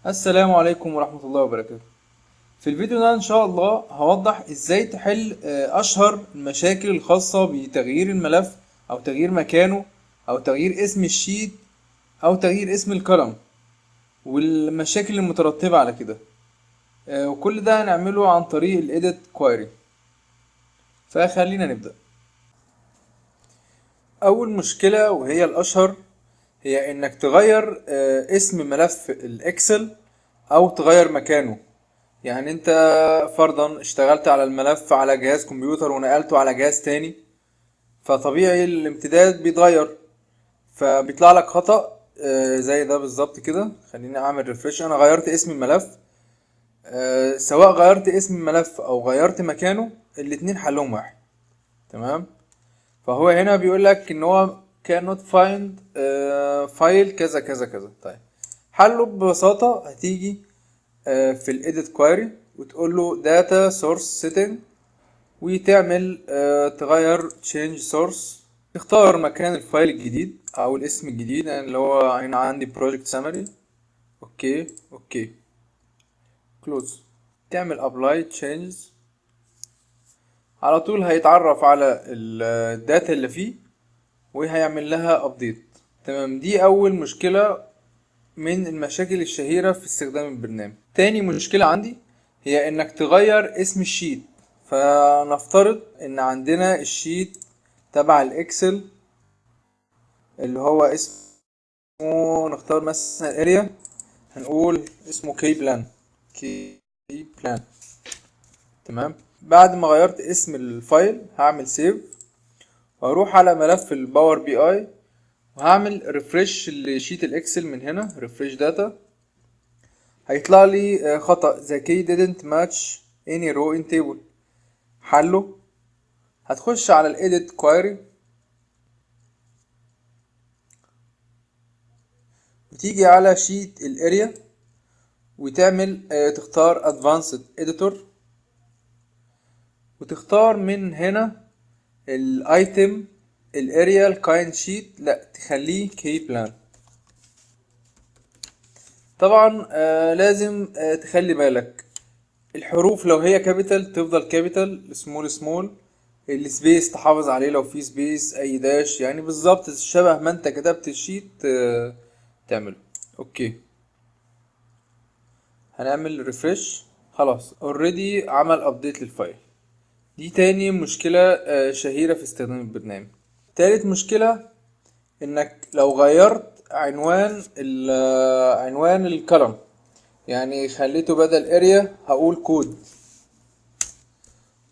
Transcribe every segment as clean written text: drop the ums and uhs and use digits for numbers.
السلام عليكم ورحمة الله وبركاته. في الفيديو ده إن شاء الله هوضح إزاي تحل أشهر المشاكل الخاصة بتغيير الملف أو تغيير مكانه أو تغيير اسم الشيت أو تغيير اسم الكولم والمشاكل المترتبة على كده. وكل ده هنعمله عن طريق الإيديت كويري. فخلينا نبدأ. أول مشكلة وهي الأشهر هي إنك تغير اسم ملف الإكسل أو تغير مكانه. يعني انت فرضا اشتغلت على الملف على جهاز كمبيوتر ونقلته على جهاز تاني، فطبيعي الامتداد بيتغير فبيطلع لك خطأ زي ده بالظبط كده. خليني اعمل ريفرش. انا غيرت اسم الملف، سواء غيرت اسم الملف او غيرت مكانه الاتنين حلهم واحد. تمام. فهو هنا بيقول لك ان هو cannot find فايل كذا كذا كذا. طيب، حله ببساطة هتيجي في الايديت كويري وتقول له data source setting وتعمل تغير change source، تختار مكان الفايل الجديد او الاسم الجديد، يعني اللي هو هنا عندي project summary. اوكي اوكي close. تعمل apply changes، على طول هيتعرف على الداتا اللي فيه وهيعمل لها update. تمام، دي اول مشكلة من المشاكل الشهيرة في استخدام البرنامج. تاني مشكلة عندي هي انك تغير اسم الشيت. فنفترض ان عندنا الشيت تبع الاكسل اللي هو اسمه، نختار مثلا اريا، هنقول اسمه كي بلان. كي بلان. تمام. بعد ما غيرت اسم الفايل هعمل سيف واروح على ملف الباور بي اي وهعمل ريفرش لشيت الاكسل من هنا، ريفرش داتا. هيطلع لي خطأ the key didn't match any row in table. حله هتخش على الايديت كويري وتيجي على شيت الاريا وتعمل تختار advanced editor وتختار من هنا الايتم الاريا الكاين شيت، لا تخليه كي بلان. طبعا لازم تخلي بالك الحروف لو هي كابيتال تفضل كابيتال، سمول سمول، السبيس تحافظ عليه لو في سبيس، اي داش يعني بالظبط شبه ما انت كتبت الشيت تعمله. اوكي، هنعمل ريفرش. خلاص اوريدي عمل ابديت للفايل. دي تاني مشكلة شهيرة في استخدام البرنامج. تالت مشكلة انك لو غيرت عنوان الكلم، يعني خليته بدل اريا هقول كود،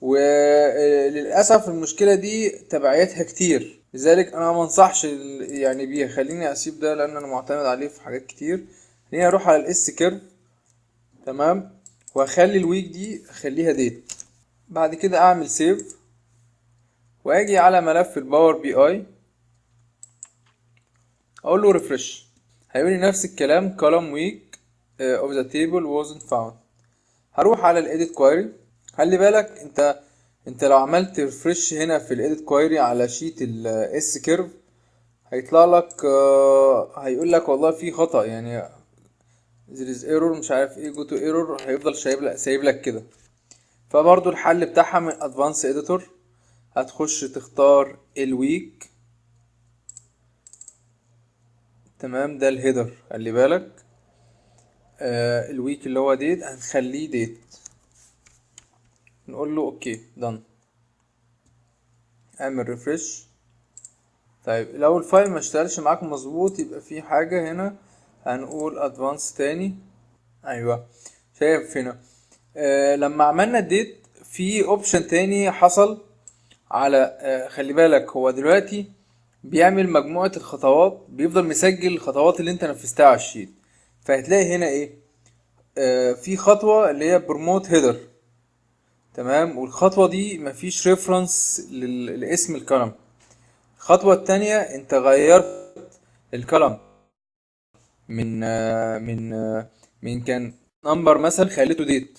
وللاسف المشكله دي تبعيتها كتير، لذلك انا ما انصحش يعني بيها. خليني اسيب ده لان انا معتمد عليه في حاجات كتير. خليني اروح على الاس كيرف. تمام. واخلي الويك دي اخليها ديت. بعد كده اعمل سيف واجي على ملف الباور بي اي اقول له ريفرش. هيقول لي نفس الكلام column week of the table wasn't found. هروح على الايديت كويري. خلي بالك انت لو عملت ريفرش هنا في الايديت كويري على شيت الاس كيرف هيطلع لك هيقول لك والله في خطأ، يعني there is error مش عارف ايه go to error، هيفضل سايب لك كده. فبرضو الحل بتاعها من advanced editor، هتخش تختار الويك. تمام، ده الهيدر. خلي بالك الويك اللي هو ديت هنخليه ديت، نقول له اوكي done. اعمل ريفرش. طيب لو الفايل ما اشتغلش معاك مظبوط يبقى في حاجة هنا، هنقول ادفانس تاني. ايوه، شايف هنا لما عملنا الديت في اوبشن تاني حصل على خلي بالك هو دلوقتي بيعمل مجموعة الخطوات، بيفضل مسجل الخطوات اللي انت نفذتها على الشيت. فهتلاقي هنا ايه في خطوة اللي هي بروموت هيدر. تمام، والخطوة دي مفيش ريفرنس لاسم الكلام. الخطوة التانية انت غيرت الكلام من كان نمبر مثلا خليته ديت،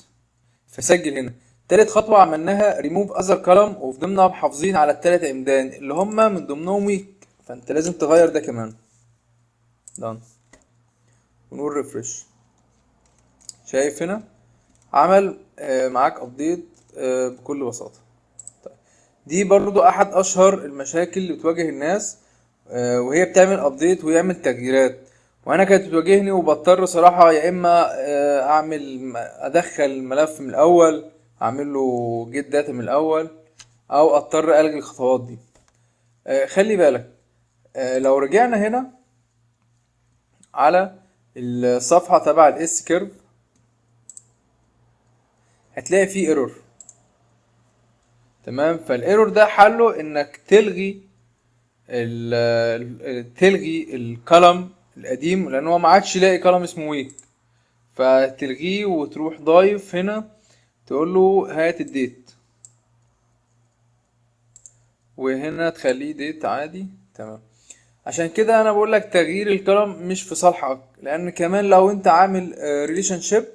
فسجل هنا. تالت خطوة عملناها ريموف اذر كولم وفضلنا محافظين على التلات عمدان اللي هما من ضمنهم ويك، فانت لازم تغير ده كمان. دان ونقول ريفرش. شايف هنا عمل معاك ابديت بكل بساطة. دي برضو احد اشهر المشاكل اللي بتواجه الناس وهي بتعمل ابديت ويعمل تغييرات. وانا كانت بتواجهني وبضطر صراحة يا اما ادخل الملف من الاول، اعمل له جيت داتا من الاول، او اضطر الغي الخطوات دي. خلي بالك لو رجعنا هنا على الصفحة تبع الاس كيرف هتلاقي فيه ايرور. تمام، فالايرور ده حله انك تلغي الكولم القديم، لان هو ما عادش لاقي كولم اسمه ويك، فتلغيه وتروح ضايف هنا تقول له هات الديت، وهنا تخليه ديت عادي. تمام، عشان كده انا بقول لك تغيير الكولم مش في صالحك، لان كمان لو انت عامل ريليشن شيب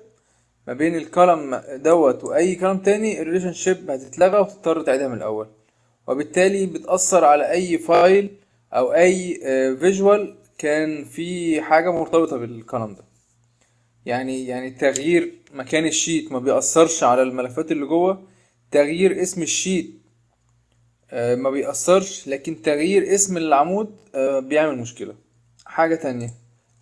ما بين الكولم دوت واي كولم تاني، الريليشن شيب هتتلغى وتضطر تعيدها من الاول، وبالتالي بتأثر على اي فايل او اي فيجوال كان في حاجة مرتبطة بالكولم ده. يعني تغيير مكان الشيت ما بيأثرش على الملفات اللي جوه، تغيير اسم الشيت ما بيأثرش، لكن تغيير اسم العمود بيعمل مشكلة. حاجة تانية،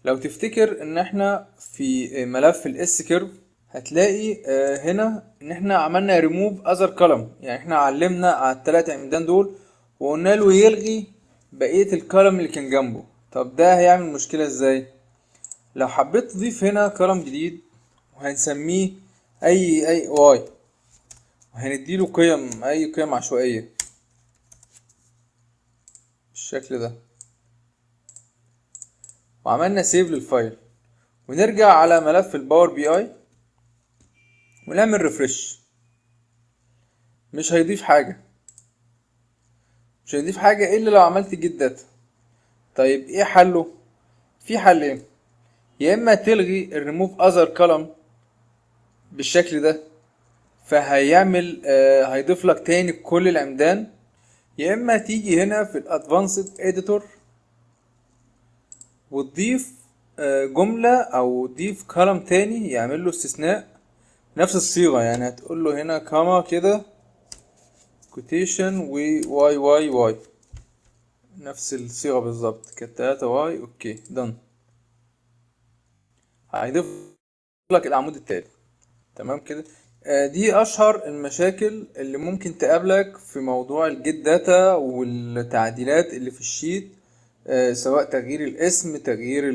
لو تفتكر ان احنا في ملف الاس كيرف هتلاقي هنا ان احنا عملنا ريموف اذر كولم، يعني احنا علمنا على التلات عمدان دول وقلنا له يلغي بقية الكولم اللي كان جنبه. طب ده هيعمل مشكلة ازاي؟ لو حبيت تضيف هنا كولم جديد وهنسميه اي واي، وهنديله قيم اي قيم عشوائية بالشكل ده، وعملنا سيف للفايل، ونرجع على ملف الباور بي اي ونعمل ريفرش، مش هيضيف حاجة، مش هيضيف حاجة الا لو عملت جيت داتا. طيب ايه حله؟ في حلين، يا اما تلغي الريموف اذر كولم بالشكل ده فهيعمل هيضيف لك تاني كل العمدان، يا اما تيجي هنا في الادفانسد اديتور وتضيف جملة او تضيف كولم تاني يعمل له استثناء نفس الصيغة. يعني هتقول له هنا كاما كده كوتيشن و واي واي واي، نفس الصيغة بالظبط، كانت 3 واي. اوكي دن، هيضيف لك العمود التالي. تمام كده. دي اشهر المشاكل اللي ممكن تقابلك في موضوع الجيت داتا والتعديلات اللي في الشيت، سواء تغيير الاسم، تغيير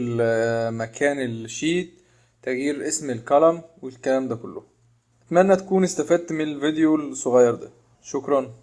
مكان الشيت، تغيير اسم الكولم والكلام ده كله. اتمنى تكون استفدت من الفيديو الصغير ده. شكرا.